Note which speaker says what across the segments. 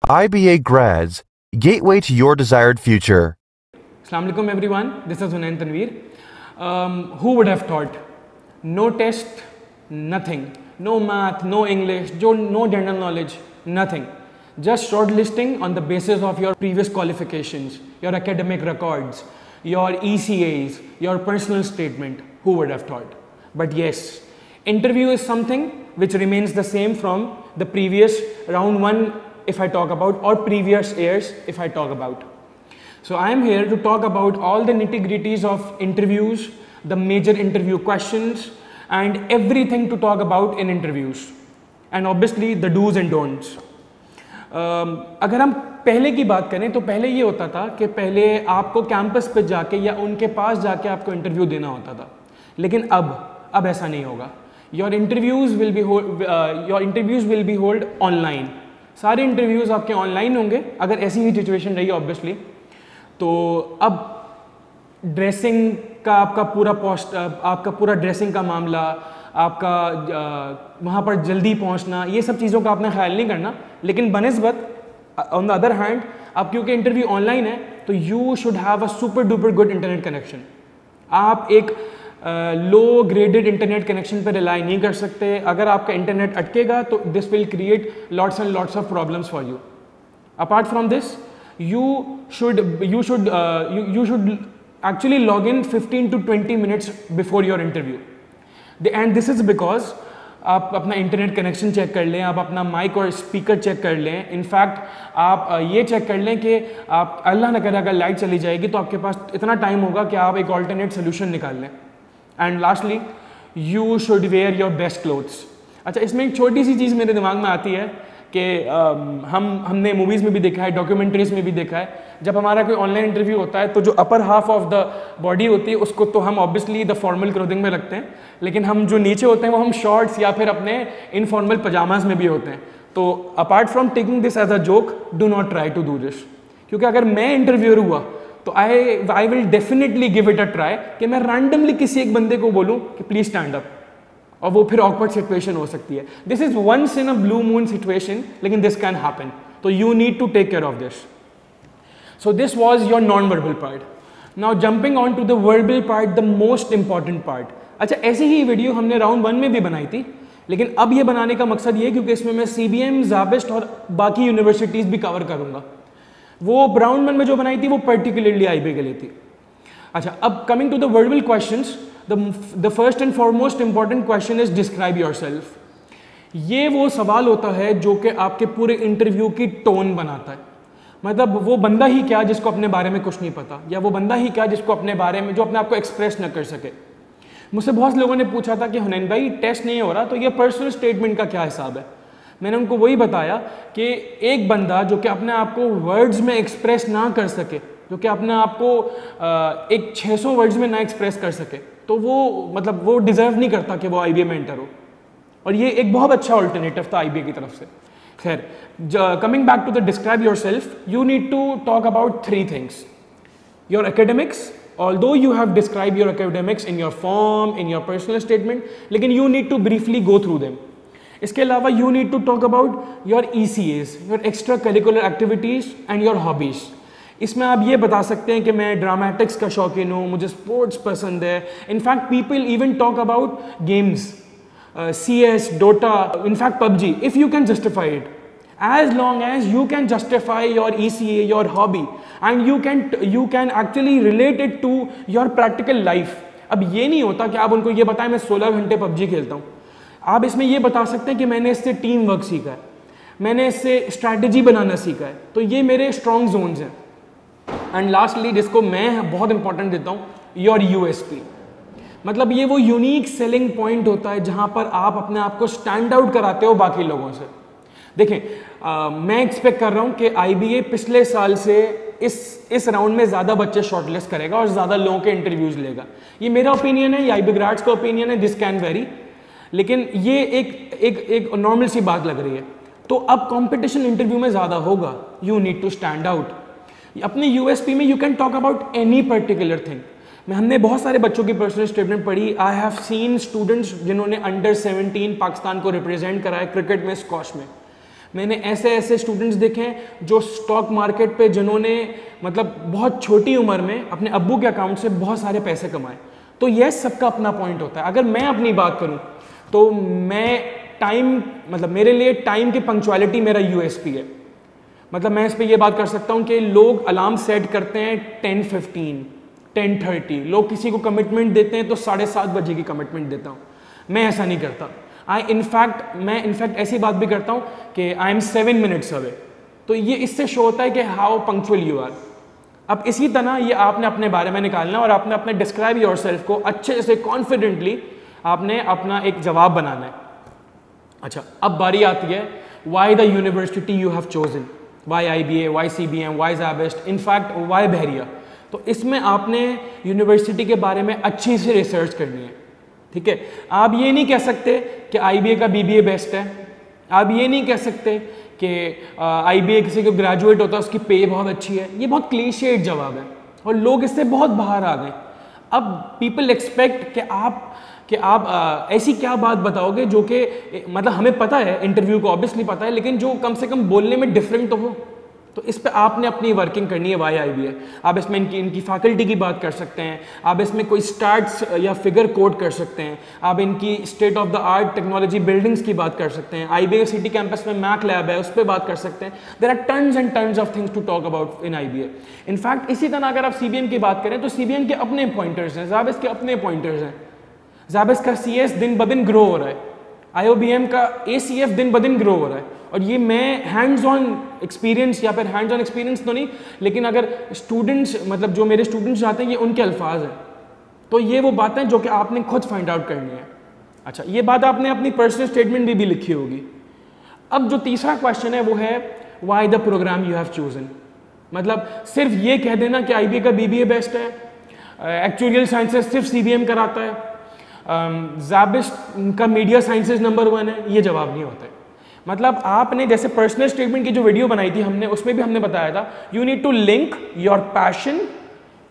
Speaker 1: IBA grads, gateway to your desired future.
Speaker 2: Assalamu alaikum everyone, this is Hunain Tanveer. Who would have thought? No test, nothing. No math, no English, no general knowledge, nothing. Just shortlisting on the basis of your previous qualifications, your academic records, your ECAs, your personal statement. Who would have thought? But yes, interview is something which remains the same from the previous round 1 if I talk about, or previous years if I talk about. So I am here to talk about all the nitty-gritties of interviews, the major interview questions, and everything to talk about in interviews, and obviously the do's and don'ts. अगर हम पहले की बात करें तो पहले ये होता था कि पहले आपको कैंपस पे जाके या उनके पास जाके आपको इंटरव्यू देना होता था, लेकिन अब ऐसा नहीं होगा. Your interviews will be hold online. सारे इंटरव्यूज़ आपके ऑनलाइन होंगे अगर ऐसी ही सिचुएशन रही ऑब्वियसली. तो अब ड्रेसिंग का आपका पूरा ड्रेसिंग का मामला, आपका वहाँ पर जल्दी पहुँचना, ये सब चीज़ों का आपने ख्याल नहीं करना. लेकिन बनस्बत ऑन द अदर हैंड आप क्योंकि इंटरव्यू ऑनलाइन है तो you should have a super duper good internet connection. आप एक लो ग्रेडेड इंटरनेट कनेक्शन पर रिलाई नहीं कर सकते. अगर आपका इंटरनेट अटकेगा तो this will create lots and lots of problems for you. Apart from this you should actually log in 15 to 20 minutes before your interview. And this is because आप अपना internet connection check कर लें, आप अपना mic और speaker check कर लें. In fact आप ये चेक कर लें कि आप अल्लाह न करे अगर लाइट चली जाएगी तो आपके पास इतना टाइम होगा कि आप एक ऑल्टरनेट सोल्यूशन निकाल लें. And lastly you should wear your best clothes. अच्छा, इसमें एक छोटी सी चीज़ मेरे दिमाग में आती है कि हमने मूवीज़ में भी देखा है, डॉक्यूमेंट्रीज में भी देखा है, जब हमारा कोई ऑनलाइन इंटरव्यू होता है तो जो upper half of the body होती है उसको तो हम ऑब्वियसली द फॉर्मल क्लोथिंग में रखते हैं, लेकिन हम जो नीचे होते हैं वो हम शॉर्ट्स या फिर अपने इनफॉर्मल पजामाज में भी होते हैं. तो apart from taking this as a joke, do not try to do this. क्योंकि अगर मैं इंटरव्यूअर हुआ तो I will definitely give it a try कि मैं रैंडमली किसी एक बंदे को बोलूँ कि प्लीज़ स्टैंड अप, और वो फिर ऑकवर्ड सिचुएशन हो सकती है. This is once in a blue moon situation, लेकिन दिस कैन हैपन. तो you need to take care of this. So this was your non verbal part. Now jumping on to the verbal part, the most important part. अच्छा, ऐसी ही video हमने round 1 में भी बनाई थी, लेकिन अब ये बनाने का मकसद ये क्योंकि इसमें मैं CBM, ज़ाबिस्ट और बाकी यूनिवर्सिटीज़ भी कवर करूँगा. वो राउंड 1 में जो बनाई थी वो पर्टिकुलरली IB के लिए थी. अच्छा, अब coming to the verbal questions, the first and foremost important question is describe yourself. ये वो सवाल होता है जो कि आपके पूरे इंटरव्यू की टोन बनाता है. मतलब वो बंदा ही क्या जिसको अपने बारे में कुछ नहीं पता, या वो बंदा ही क्या जिसको अपने बारे में जो अपने आप को एक्सप्रेस न कर सके. मुझसे बहुत लोगों ने पूछा था कि हुनैन भाई टेस्ट नहीं हो रहा तो ये पर्सनल स्टेटमेंट का क्या हिसाब है. मैंने उनको वही बताया कि एक बंदा जो कि अपने आप को वर्ड्स में एक्सप्रेस ना कर सके, जो कि अपने आप को एक 600 वर्ड्स में ना एक्सप्रेस कर सके, तो वो डिज़र्व नहीं करता कि वो IBA में एंटर हो. और ये एक बहुत अच्छा ऑल्टरनेटिव था IBA की तरफ से. खैर, coming back to the describe yourself, you need to talk about 3 things. Your academics, although you have describe your academics in your form, in your personal statement, लेकिन you need to briefly go through them. इसके अलावा you need to talk about your ECAs, your extra curricular activities and your hobbies. इसमें आप ये बता सकते हैं कि मैं ड्रामेटिक्स का शौकीन हूँ, मुझे स्पोर्ट्स पसंद है. In fact people even talk about games, CS, Dota, in fact PUBG. If you can justify it, as long as you can justify your ECA, your hobby, and you can actually relate it to your practical life. अब ये नहीं होता कि आप उनको ये बताएं मैं 16 घंटे PUBG खेलता हूँ. आप इसमें ये बता सकते हैं कि मैंने इससे टीम वर्क सीखा है, मैंने इससे स्ट्रैटेजी बनाना सीखा है. तो ये मेरे स्ट्रॉन्ग जोन्स हैं. एंड लास्टली जिसको मैं बहुत इंपॉर्टेंट देता हूँ, योर USP. मतलब ये वो यूनिक सेलिंग पॉइंट होता है जहाँ पर आप अपने आप को स्टैंड आउट कराते हो बाकी लोगों से. देखें, मैं एक्सपेक्ट कर रहा हूँ कि IBA पिछले साल से इस राउंड में ज़्यादा बच्चे शॉर्टलिस्ट करेगा और ज़्यादा लोगों के इंटरव्यूज़ लेगा. ये मेरा ओपिनियन है, ये IB ग्रेड्स का ओपिनियन है, दिस कैन वेरी, लेकिन ये एक नॉर्मल सी बात लग रही है. तो अब कंपटीशन इंटरव्यू में ज़्यादा होगा. You need to stand out. अपने USP में you can talk about any particular thing. हमने बहुत सारे बच्चों की पर्सनल स्टेटमेंट पढ़ी. आई हैव सीन स्टूडेंट्स जिन्होंने अंडर 17 पाकिस्तान को रिप्रेजेंट करा है क्रिकेट में, स्क्वॉश में. मैंने ऐसे ऐसे स्टूडेंट्स देखे हैं जो स्टॉक मार्केट पे जिन्होंने मतलब बहुत छोटी उम्र में अपने अब्बू के अकाउंट से बहुत सारे पैसे कमाए। तो यह सबका अपना पॉइंट होता है। अगर मैं अपनी बात करूं तो मैं टाइम मतलब मेरे लिए टाइम की पंक्चुअलिटी मेरा यूएसपी है। मतलब मैं इस पर यह बात कर सकता हूं कि लोग अलार्म सेट करते हैं 10:15, 10:30, लोग किसी को कमिटमेंट देते हैं तो 7:30 बजे की कमिटमेंट देता हूं। मैं ऐसा नहीं करता। मैं इनफैक्ट ऐसी बात भी करता हूं कि आई एम 7 मिनट्स अवे। तो ये इससे शो होता है कि हाउ पंक्चुअल यू आर। अब इसी तरह ये आपने अपने बारे में निकालना और आपने अपने डिस्क्राइब योरसेल्फ को अच्छे से कॉन्फिडेंटली आपने अपना एक जवाब बनाना है। अच्छा, अब बारी आती है why the university you have chosen, why IBA, why CBM, why Zabist, in fact why Bahria. तो इसमें आपने यूनिवर्सिटी के बारे में अच्छी से रिसर्च करनी है। ठीक है, आप ये नहीं कह सकते कि IBA का BBA बेस्ट है। आप ये नहीं कह सकते कि IBA किसी को ग्रेजुएट होता है उसकी पे बहुत अच्छी है। ये बहुत क्लीशेड जवाब है और लोग इससे बहुत बाहर आ गए। अब पीपल एक्सपेक्ट कि आप ऐसी क्या बात बताओगे जो कि मतलब हमें पता है, इंटरव्यू को ऑब्वियसली पता है, लेकिन जो कम से कम बोलने में डिफरेंट तो हो। तो इस पे आपने अपनी वर्किंग करनी है वाई IBA। आप इसमें इनकी फैकल्टी की बात कर सकते हैं, आप इसमें कोई स्टार्ट्स या फिगर कोड कर सकते हैं, आप इनकी state of the art technology buildings की बात कर सकते हैं, IBA सिटी कैंपस में मैक लैब है उस पर बात कर सकते हैं। There are tons and tons of things to talk about in IBA। In fact इसी तरह अगर आप CBM की बात करें तो CBM के अपने पॉइंटर्स हैं, ज़ैबिस के अपने पॉइंटर्स हैं। ज़ैबिस का CS दिन ब दिन ग्रो हो रहा है, IOBM का ACF दिन ब दिन ग्रो हो रहा है। और ये मैं हैंड्स ऑन एक्सपीरियंस या फिर हैंड्स ऑन एक्सपीरियंस तो नहीं, लेकिन अगर स्टूडेंट्स मतलब जो मेरे स्टूडेंट्स जाते हैं ये उनके अल्फाज हैं। तो ये वो बातें जो कि आपने खुद फाइंड आउट करनी है। अच्छा, ये बात आपने अपनी पर्सनल स्टेटमेंट में भी लिखी होगी। अब जो तीसरा क्वेश्चन है वो है why the programme you have chosen. मतलब सिर्फ ये कह देना कि IBA का BBA बेस्ट है, एक्चुअल साइंसेस सिर्फ CBM कराता है, ज़ैबिस्ट का मीडिया साइंसेज नंबर 1 है, ये जवाब नहीं होता है। मतलब आपने जैसे पर्सनल स्टेटमेंट की जो वीडियो बनाई थी हमने, उसमें भी हमने बताया था you need to link your passion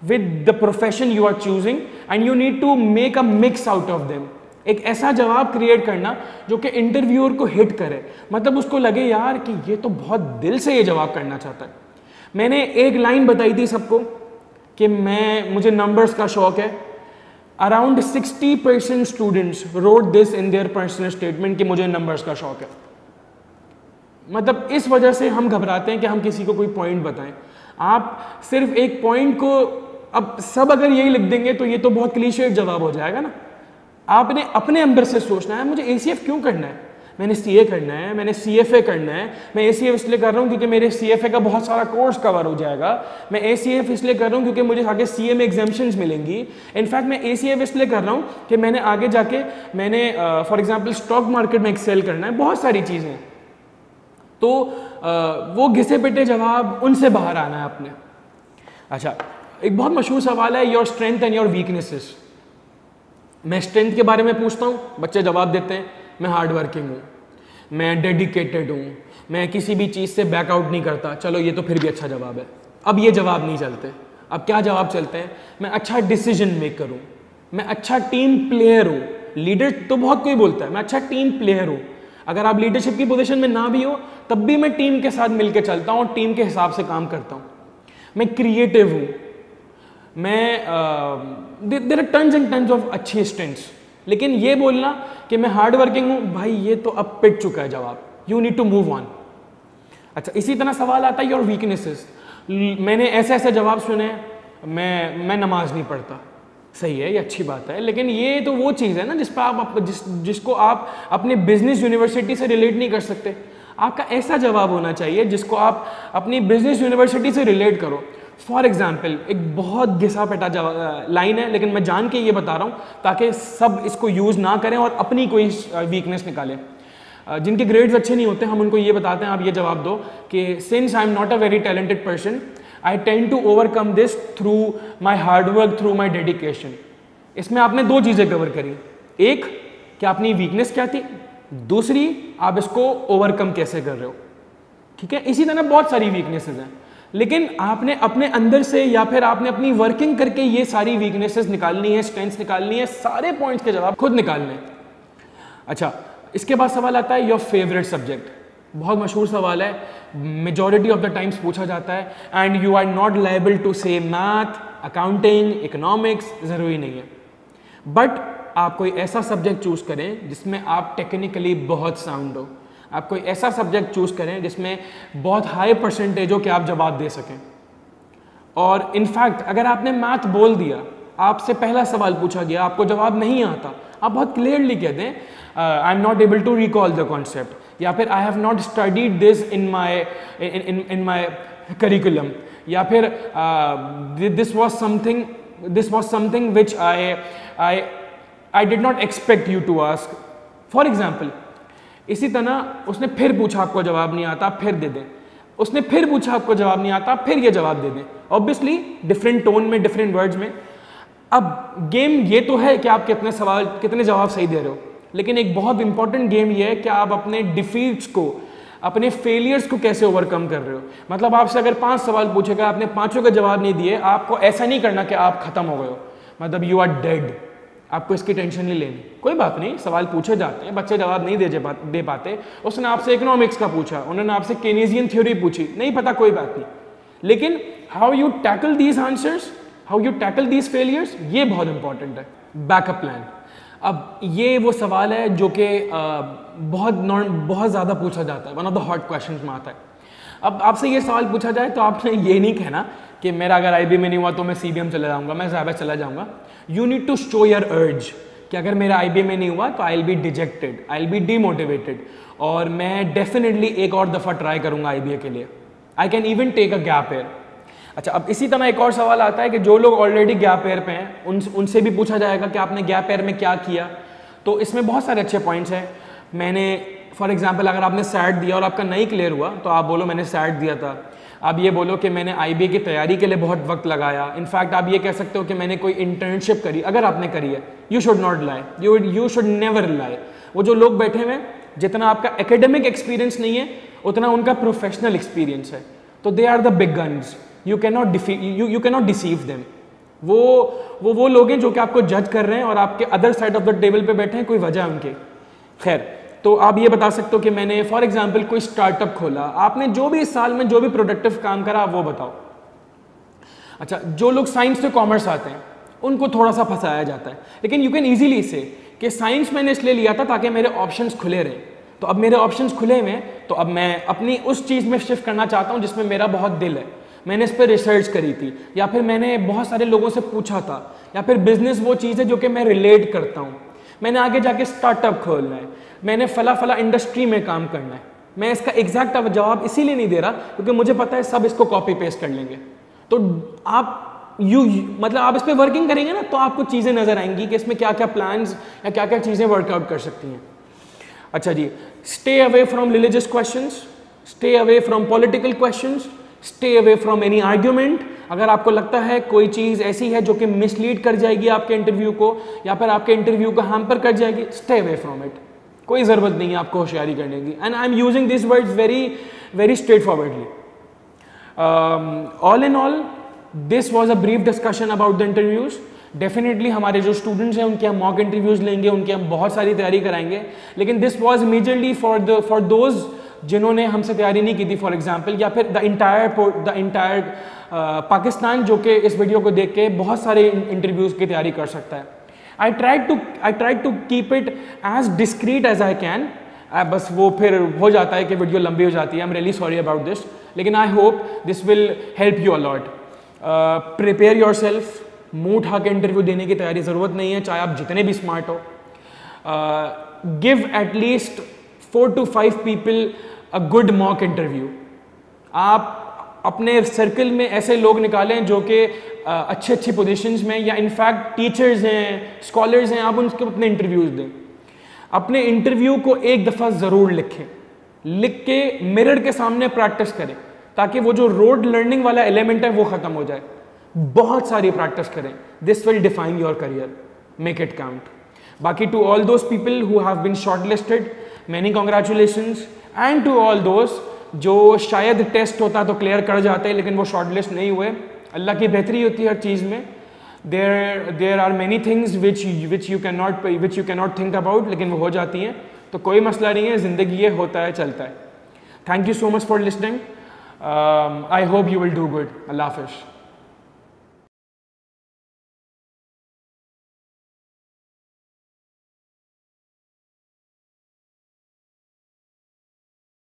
Speaker 2: with the profession you are choosing and you need to make a mix out of them. एक ऐसा जवाब क्रिएट करना जो कि इंटरव्यूअर को हिट करे, मतलब उसको लगे यार कि ये तो बहुत दिल से ये जवाब करना चाहता है। मैंने एक लाइन बताई थी सबको कि मुझे नंबर्स का शौक है। Around 60% students wrote this in their personal statement कि मुझे नंबर्स का शौक है। मतलब इस वजह से हम घबराते हैं कि हम किसी को कोई पॉइंट बताएं। आप सिर्फ एक पॉइंट को अब सब अगर यही लिख देंगे तो ये तो बहुत क्लीशे जवाब हो जाएगा ना। आपने अपने अंदर से सोचना है मुझे ACF क्यों करना है, मैंने CA करना है, मैंने CFA करना है। मैं ACF इसलिए कर रहा हूँ क्योंकि मेरे CFA का बहुत सारा कोर्स कवर हो जाएगा। मैं ACF इसलिए कर रहा हूँ क्योंकि मुझे आगे CA में एग्जाम्पशंस मिलेंगी। इनफैक्ट मैं ACF इसलिए कर रहा हूँ कि मैंने आगे जाके फॉर एग्जाम्पल स्टॉक मार्केट में एक्सेल करना है, बहुत सारी चीज़ें। तो वो घिसे पिटे जवाब उनसे बाहर आना है अपने। अच्छा, एक बहुत मशहूर सवाल है your strength and your weaknesses. मैं स्ट्रेंथ के बारे में पूछता हूँ, बच्चे जवाब देते हैं मैं हार्ड वर्किंग हूँ, मैं डेडिकेटेड हूँ, मैं किसी भी चीज़ से बैकआउट नहीं करता। चलो ये तो फिर भी अच्छा जवाब है। अब ये जवाब नहीं चलते। अब क्या जवाब चलते हैं? मैं अच्छा डिसीजन मेकर हूँ, मैं अच्छा टीम प्लेयर हूँ। लीडर तो बहुत कोई बोलता है, मैं अच्छा टीम प्लेयर हूँ। अगर आप लीडरशिप की पोजीशन में ना भी हो तब भी मैं टीम के साथ मिलकर चलता हूँ और टीम के हिसाब से काम करता हूँ। मैं क्रिएटिव हूँ, there are tons and tons of अच्छी स्ट्रेंथ्स। लेकिन ये बोलना कि मैं हार्ड वर्किंग हूँ, भाई ये तो अब पिट चुका है जवाब। You need to move on. अच्छा, इसी तरह सवाल आता है योर वीकनेसेस। मैंने ऐसे ऐसे जवाब सुने, मैं नमाज नहीं पढ़ता। सही है, ये अच्छी बात है, लेकिन ये तो वो चीज़ है ना जिस पर जिसको आप अपने बिजनेस यूनिवर्सिटी से रिलेट नहीं कर सकते। आपका ऐसा जवाब होना चाहिए जिसको आप अपनी बिजनेस यूनिवर्सिटी से रिलेट करो। फॉर एग्जाम्पल, एक बहुत घिसा पिटा लाइन है, लेकिन मैं जान के ये बता रहा हूँ ताकि सब इसको यूज़ ना करें और अपनी कोई वीकनेस निकालें। जिनके ग्रेड्स अच्छे नहीं होते हम उनको ये बताते हैं, आप ये जवाब दो कि since I am not a very talented person, I tend to overcome this through my hard work, through my dedication. इसमें आपने दो चीज़ें कवर करी। एक, कि अपनी वीकनेस क्या थी, दूसरी आप इसको ओवरकम कैसे कर रहे हो। ठीक है, इसी तरह बहुत सारी वीकनेसेस हैं, लेकिन आपने अपने अंदर से या फिर आपने अपनी वर्किंग करके ये सारी वीकनेसेस निकालनी है, स्ट्रेंथ्स निकालनी है, सारे पॉइंट्स के जवाब खुद निकालने हैं। अच्छा, इसके बाद सवाल आता है योर फेवरेट सब्जेक्ट। बहुत मशहूर सवाल है, मेजॉरिटी ऑफ द टाइम्स पूछा जाता है, and you are not liable to say math, accounting, economics, ज़रूरी नहीं है, बट आप कोई ऐसा सब्जेक्ट चूज़ करें जिसमें आप टेक्निकली बहुत साउंड हो। आप कोई ऐसा सब्जेक्ट चूज़ करें जिसमें बहुत हाई परसेंटेज हो कि आप जवाब दे सकें। और इनफैक्ट अगर आपने मैथ बोल दिया, आपसे पहला सवाल पूछा गया, आपको जवाब नहीं आता, आप बहुत क्लियरली कह दें I am not able to recall the concept, या फिर I have not studied this in my curriculum, या फिर this was something which I did not expect you to ask, for example. इसी तरह उसने फिर पूछा, आपको जवाब नहीं आता, फिर दे दें। उसने फिर पूछा, आपको जवाब नहीं आता, फिर ये जवाब दे दें। ऑब्वियसली डिफरेंट टोन में, डिफरेंट वर्ड्स में। अब गेम ये तो है कि आप कितने जवाब सही दे रहे हो, लेकिन एक बहुत इंपॉर्टेंट गेम ये है कि आप अपने डिफीट्स को, अपने फेलियर्स को कैसे ओवरकम कर रहे हो। मतलब आपसे अगर 5 सवाल पूछेगा, आपने 5 का जवाब नहीं दिए, आपको ऐसा नहीं करना कि आप खत्म हो गए हो, मतलब यू आर डेड। आपको इसकी टेंशन नहीं लेनी, कोई बात नहीं, सवाल पूछे जाते हैं, बच्चे जवाब नहीं दे पाते। उसने आपसे इकोनॉमिक्स का पूछा, उन्होंने आपसे केनेजियन थ्योरी पूछी, नहीं पता, कोई बात नहीं, लेकिन how you tackle these answers, how you tackle these failures, ये बहुत इंपॉर्टेंट है। बैकअप प्लान, अब ये वो सवाल है जो कि बहुत ज़्यादा पूछा जाता है, one of the hot questions में आता है। अब आपसे ये सवाल पूछा जाए तो आपने ये नहीं कहना कि मेरा अगर IB में नहीं हुआ तो मैं CBM चला जाऊंगा, मैं ज़्यादा चला जाऊंगा। You need to show your urge कि अगर मेरा IB में नहीं हुआ तो I will be dejected, I will be demotivated, और मैं डेफिनेटली एक और दफ़ा ट्राई करूंगा IBA के लिए। I can even take a gap year. अच्छा, अब इसी तरह एक और सवाल आता है कि जो लोग ऑलरेडी गैप ईयर पे हैं उनसे भी पूछा जाएगा कि आपने गैप ईयर में क्या किया। तो इसमें बहुत सारे अच्छे पॉइंट्स हैं। मैंने फॉर एग्जांपल अगर आपने सैट दिया और आपका नहीं क्लियर हुआ तो आप बोलो मैंने सैट दिया था। आप ये बोलो कि मैंने IBA की तैयारी के लिए बहुत वक्त लगाया। इनफैक्ट आप ये कह सकते हो कि मैंने कोई इंटर्नशिप करी, अगर आपने करी है। You should not lie, you should never लाई। वो जो लोग बैठे हुए हैं, जितना आपका एकेडमिक एक्सपीरियंस नहीं है उतना उनका प्रोफेशनल एक्सपीरियंस है, तो they are the big guns, you cannot deceive them. वो लोग हैं जो कि आपको जज कर रहे हैं और आपके other side of the table पे बैठे हैं, कोई वजह है उनके। खैर, तो आप ये बता सकते हो कि मैंने फॉर एग्जांपल कोई स्टार्टअप खोला, आपने जो भी इस साल में जो भी प्रोडक्टिव काम करा आप वो बताओ। अच्छा, जो लोग साइंस से कॉमर्स आते हैं उनको थोड़ा सा फंसाया जाता है, लेकिन यू कैन ईजिली से कि साइंस मैंने इसलिए लिया था ताकि मेरे ऑप्शंस खुले रहें। तो अब मेरे ऑप्शंस खुले हुए हैं, तो अब मैं अपनी उस चीज़ में शिफ्ट करना चाहता हूँ जिसमें मेरा बहुत दिल है। मैंने इस पर रिसर्च करी थी, या फिर मैंने बहुत सारे लोगों से पूछा था, या फिर बिजनेस वो चीज़ है जो कि मैं रिलेट करता हूँ। मैंने आगे जाके स्टार्टअप खोलना है, मैंने फला इंडस्ट्री में काम करना है। मैं इसका एग्जैक्ट जवाब इसीलिए नहीं दे रहा क्योंकि मुझे पता है सब इसको कॉपी पेस्ट कर लेंगे। तो आप मतलब आप इस पर वर्किंग करेंगे ना, तो आपको चीज़ें नज़र आएंगी कि इसमें क्या क्या प्लान्स या क्या क्या चीज़ें वर्कआउट कर सकती हैं। अच्छा जी, stay away from religious questions, stay away from political questions, stay away from any argument. अगर आपको लगता है कोई चीज़ ऐसी है जो कि मिसलीड कर जाएगी आपके इंटरव्यू को या फिर आपके इंटरव्यू को हैम्पर कर जाएगी, स्टे अवे फ्रॉम इट। कोई ज़रूरत नहीं है आपको होशियारी करने की। And I am using this words very straight forwardly. All in all, this was a brief discussion about the interviews. Definitely हमारे जो स्टूडेंट्स हैं उनके हम मॉक इंटरव्यूज़ लेंगे, उनकी हम बहुत सारी तैयारी कराएंगे, लेकिन this was majorly for those जिन्होंने हमसे तैयारी नहीं की थी, फॉर एग्जाम्पल, या फिर द इंटायर पाकिस्तान जो कि इस वीडियो को देख के बहुत सारे इंटरव्यूज़ की तैयारी कर सकता है। I tried to keep it as discreet as I can. बस वो फिर हो जाता है कि वीडियो लंबी हो जाती है। I'm really sorry about this. लेकिन I hope this will help you a lot. Prepare yourself. मुंह उठा के इंटरव्यू देने की तैयारी ज़रूरत नहीं है, चाहे आप जितने भी स्मार्ट हो। Give at least 4 to 5 people a good mock interview. आप अपने सर्कल में ऐसे लोग निकालें जो कि अच्छी पोजीशंस में, या इनफैक्ट टीचर्स हैं, स्कॉलर्स हैं, आप उनके अपने इंटरव्यूज़ दें। अपने इंटरव्यू को एक दफ़ा ज़रूर लिखें, लिख के मिरर के सामने प्रैक्टिस करें ताकि वो जो रोड लर्निंग वाला एलिमेंट है वो ख़त्म हो जाए। बहुत सारी प्रैक्टिस करें, this will define your career, make it count. बाकी to all those people who have been shortlisted, many congratulations, and to all those जो शायद टेस्ट होता तो क्लियर कर जाते लेकिन वो शॉर्टलिस्ट नहीं हुए, अल्लाह की बेहतरी होती है हर चीज़ में। There are many things which you can not think about, लेकिन वो हो जाती हैं, तो कोई मसला नहीं है, ज़िंदगी ये होता है, चलता है। Thank you so much for listening. I hope you will do good. Allah Hafiz.